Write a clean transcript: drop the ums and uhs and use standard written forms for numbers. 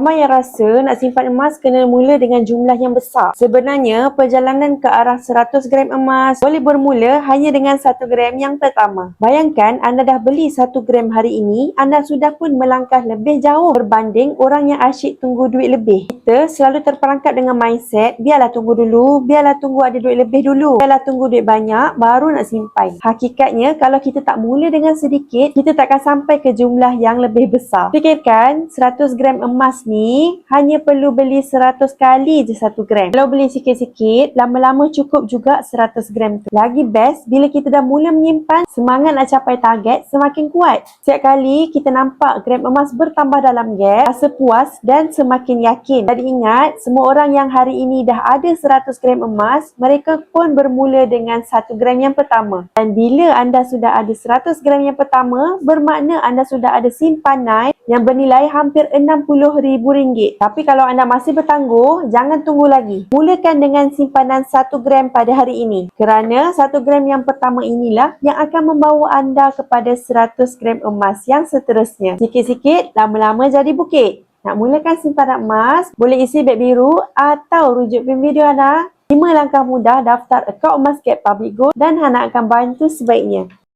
Ramai yang rasa nak simpan emas kena mula dengan jumlah yang besar. Sebenarnya, perjalanan ke arah 100 gram emas boleh bermula hanya dengan 1 gram yang pertama. Bayangkan anda dah beli 1 gram hari ini, anda sudah pun melangkah lebih jauh berbanding orang yang asyik tunggu duit lebih. Kita selalu terperangkap dengan mindset, biarlah tunggu dulu, biarlah tunggu ada duit lebih dulu, biarlah tunggu duit banyak, baru nak simpan. Hakikatnya, kalau kita tak mula dengan sedikit, kita takkan sampai ke jumlah yang lebih besar. Fikirkan, 100 gram emas ni hanya perlu beli 100 kali je 1 gram. Kalau beli sikit-sikit, lama-lama cukup juga 100 gram tu. Lagi best, bila kita dah mula menyimpan, semangat nak capai target semakin kuat. Setiap kali kita nampak gram emas bertambah dalam gap, rasa puas dan semakin yakin. Jadi ingat, semua orang yang hari ini dah ada 100 gram emas, mereka pun bermula dengan 1 gram yang pertama. Dan bila anda sudah ada 100 gram yang pertama, bermakna anda sudah ada simpanan yang bernilai hampir RM60,000. Tapi kalau anda masih bertangguh, jangan tunggu lagi. Mulakan dengan simpanan 1 gram pada hari ini. Kerana 1 gram yang pertama inilah yang akan membawa anda kepada 100 gram emas yang seterusnya. Sikit-sikit, lama-lama jadi bukit. Nak mulakan simpanan emas, boleh isi beg biru atau rujuk video anda. 5 langkah mudah daftar akaun emas Get Public Gold dan Hana akan bantu sebaiknya.